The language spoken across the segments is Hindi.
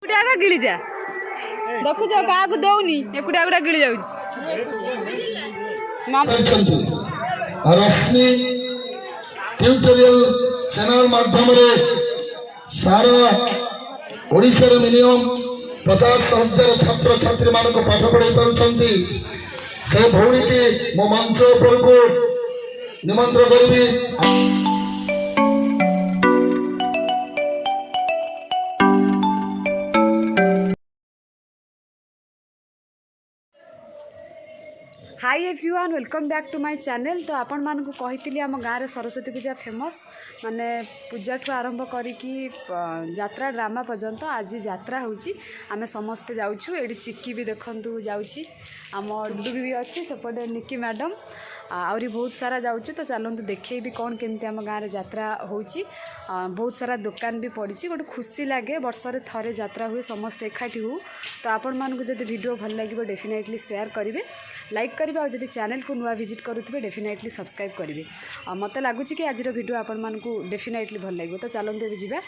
एकुटिया का गिली जा देखुच क्या दौनी एकुटिया गुड़ा गिली जाऊँ रश्मि ट्यूटोरियल चैनल माध्यम सारा ओडिशा मिनिमम 50,000 छात्र छात्री मान पाठ पढ़ाई पार्टी से भौणी की मो मंच उपर को निमंत्रण करी। Hi everyone welcome back to my channel. तो आपण मान को कही आम गाँव सरस्वती पूजा फेमस माने पूजा ठू आरंभ करिकी यात्रा ड्रामा पर्यंत आज यात्रा होची आमे समस्ते जाउछु। एडी चिक्की भी देखंतु जाउची आम डुडुगी भी अच्छी सेपटे निकी मैडम आहरी बहुत सारा जाउछु। तो चलतु देखे भी कौन केमती आम गाँव यात्रा होची। बहुत सारा दुकान भी पड़ी गोटे खुशी लगे वर्षरे थरे यात्रा हुए समस्त एकाठी हो। तो आपण मानक जब वीडियो भल लगे डेफिनेटली शेयर करेंगे लाइक करेंगे और जब चैनल को नुआ विजिट करुवे डेफिनेटली सब्सक्राइब करेंगे। मत लगुच कि आज वीडियो आपण मानक डेफिनेटली भल लगे। तो चलते अभी जावा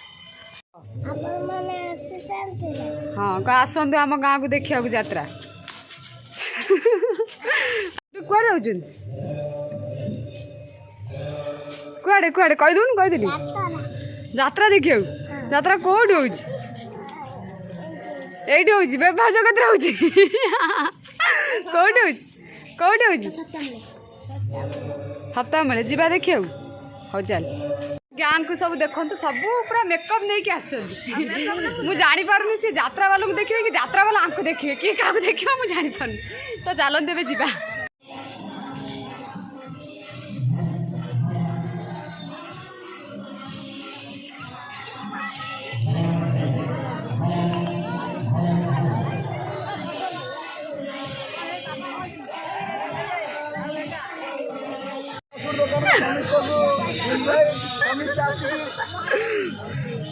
हाँ आसतु आम गाँव को देखा यात्रा कुआड़े जाऊँ कुआड़े कुआड़े कहीदून कहीदेली यात्रा देखिए यात्रा कौटी हो बेबा जगत कौटी कौटी हप्ता मिले जीवा देखिए हो चल ज्ञान को सब देखो सब पूरा मेकअप नहीं कि मुझे जानी पारुनी सी यात्रा वालों को देखिए कि यात्रा वाला आंख देखिए किए क्या देखिए मुझे जानी पारुनी। तो चलते ଏବେ ଯିବା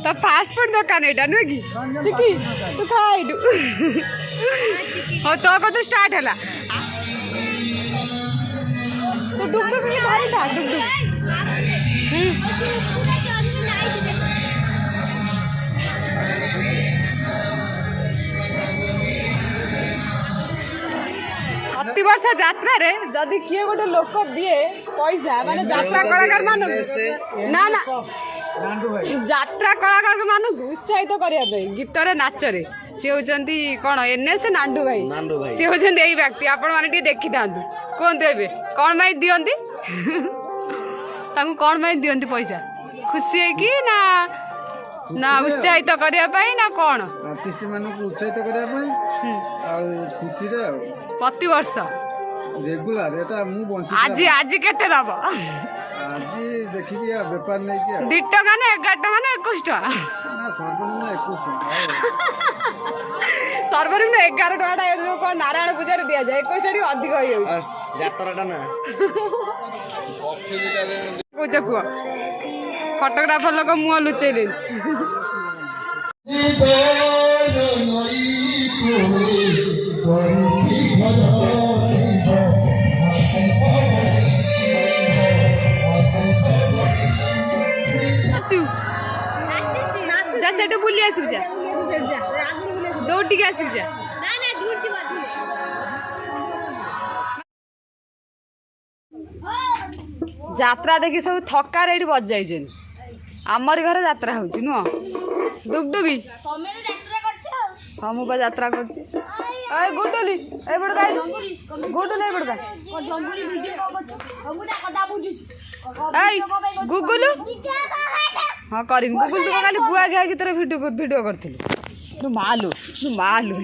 तो फास्ट फूड दुकान एटा नुह कि चिकी तू खाइडु हाँ तो कत स्टार्ट है तो डुगडुग भी भारी था डुगडुग प्रति वर्ष यात्रा रे जदि किए गोटे लोक दिए पैसा माने यात्रा कलाकार मान ना ना यात्रा कलाकार मान उत्साहित करने गीतर नाचरे सी होती कौन एनएस नांडू भाई सी होती यही व्यक्ति आपण मैंने देखी था कहतु ए कौन माई दिखती कौन माई दिखती पैसा खुशी है कि ना ना उत्साहित करने ना कौन आर्टिस्ट मानक उत्साहित करने खुशी प्रति वर्ष रेगुलर एटा मु बंची आज आज केते दब आज देखिए व्यापार नहीं किया 2 टका ना 11 टका ना 21 टका ना सर्वनिम्न 21 टका सर्वनिम्न 11 टका कौन नारायण पूजा दिया जाए 21 टका अधिक हो जाए यात्राटा ना पूजा को फोटोग्राफर लोग मुँह लुचेले जा सेठ बुली आसु जा दौड़ टिके आसु जा यात्रा देखी सब थका रेडी बज जाइछन आमर घर यात्रा होची नुह डुगडुगी हाँ मुझे यात्रा करती गुडली ए बड़का गुडली ए बड़का गुगुलु हाँ करी गुगुल तो खाली बुआ गया कि तेरे वीडियो करथिलु मालू मालू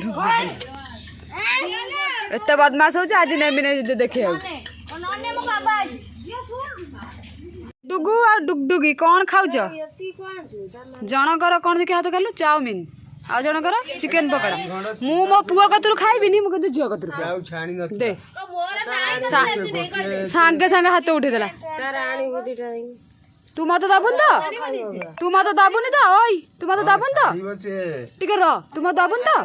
एत बदमाश हो आज नेमी नहीं देखे डुगु और डुगडुगी कौन खाऊ जनकर कौन देखिए हाथ कहलु चाउमिन आ जनकर चिकेन पकड़ा मु मो पुआ कतरु खाइबिनी मु किंतु झियो कतरु दे सांगे सांगे हाथ उठे देला तू मत दाबुन तो तू मत दाबुनी तो ओई तू मत दाबुन तो टिके रह तू मत दाबुन तो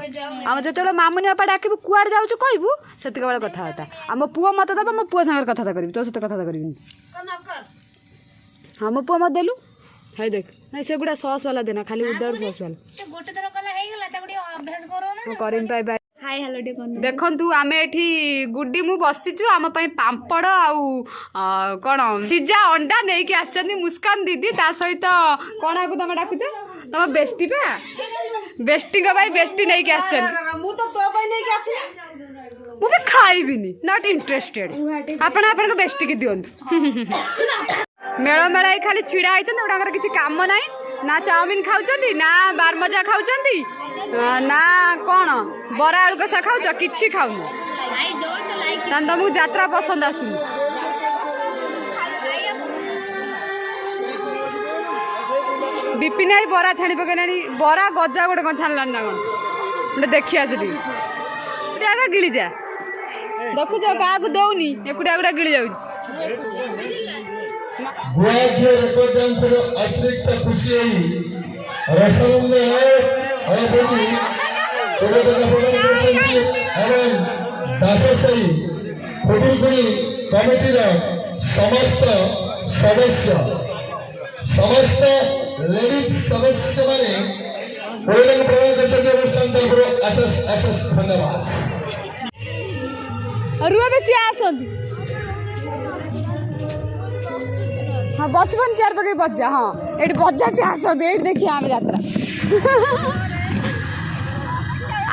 आम जेतेबेले मामुनी बापा डाकिबु कुआड जाउछु कहबु सेतिक बेले कथा होता आम पुआ मत दाबा मो पुआ संगे कथा करबी तो सहित कथा करबिनी हाँ मो पुआ मत देलु हाय देख नहीं से गुडा सॉस वाला देना खाली उधर सॉस वाला से गोटे थर कला हे गेला त गुडी करीम भाई भाई हाय हेलो डी कोन देखंतु आमे एठी गुड्डी मु बसिचु आम पई पांपड़ आउ कोन सिजा अंडा नै के आछचंदी मुस्कान दीदी ता सहित कोना को तमे डाकुछ तम बेस्टी पा बेस्टी को भाई बेस्टी नै के आछचन मु तो तो पई नै के आसी मु भी खाइबिनी नॉट इंटरेस्टेड आपण आपण को बेस्टी के दियंतु मेला मेला खाली छिड़ा आइछन ओडाकर किछि काम नै ना चाउमिन खाउचंदी ना बारमजा खाउचंदी ना कौन बरा आलू कषा खाऊच कि खाऊन तुमको यात्रा पसंद आसुन विपिन आई बरा छाणी पकड़ानी बरा गजा गोटे कौन छाणला ना कौन गोटे देखी आस गिली जा देखुच क्या दौनी एकुटिया गुटा गिली अतिरिक्त खुशी रसम दासई खुदुरकुड़ी कमिटी समस्त सदस्य समस्त लेडीज सदस्य माने प्रदान कर अनुष्ठान तरफ अशेष अशेष धन्यवाद रुआ बेसी आसंती हाँ बसबन चार पकड़ बजा हाँ ये बजा से आसंती ये देखिए आम यात्रा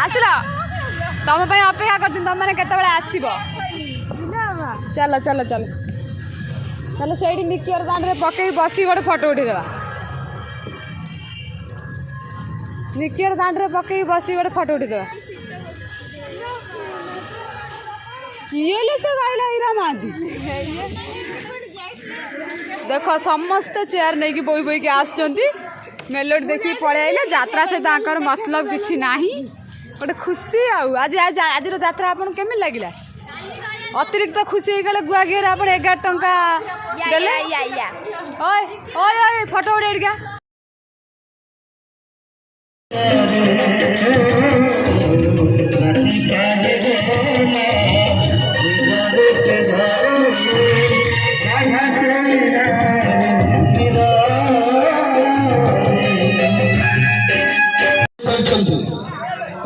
आसल तुम अपेक्षा कर तुम मैंने केत आसब चलो चलो चलो चलो से निकियर दांडे पकई बस गोटे फोटो उठेदेवा निकियर दांडे पकई बस गोटे फोटो उठेदेवा किए से गाइला हीरा महांती देख समस्ते चेयर नहीं कि बोई बोई के आसचंती मेलोडी देखी पड़े आइले यात्रा से ताकर मतलब किछि नाही गोटे खुशी आज आज आज यात्रा आपन केमे लागिला अतिरिक्त खुशी हो गले गुआ घेर आप 11 टंका देले ओए ओए ओए फोटो उठे गया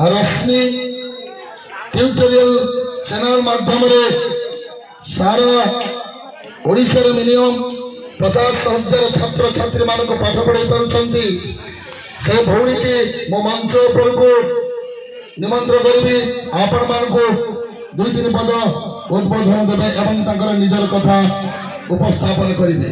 रश्मि ट्यूटोरियल चैनल माध्यम सारा ओडिशा मिनिमम 50,000 छात्र छात्री मान पाठ पढ़ाई पार्टी से भौणी की मो मंच उपर को निमंत्रण करी आपण मान 2-3 पद उद्बोधन देवे एवं निजर कथा उपस्थापन करेंगे।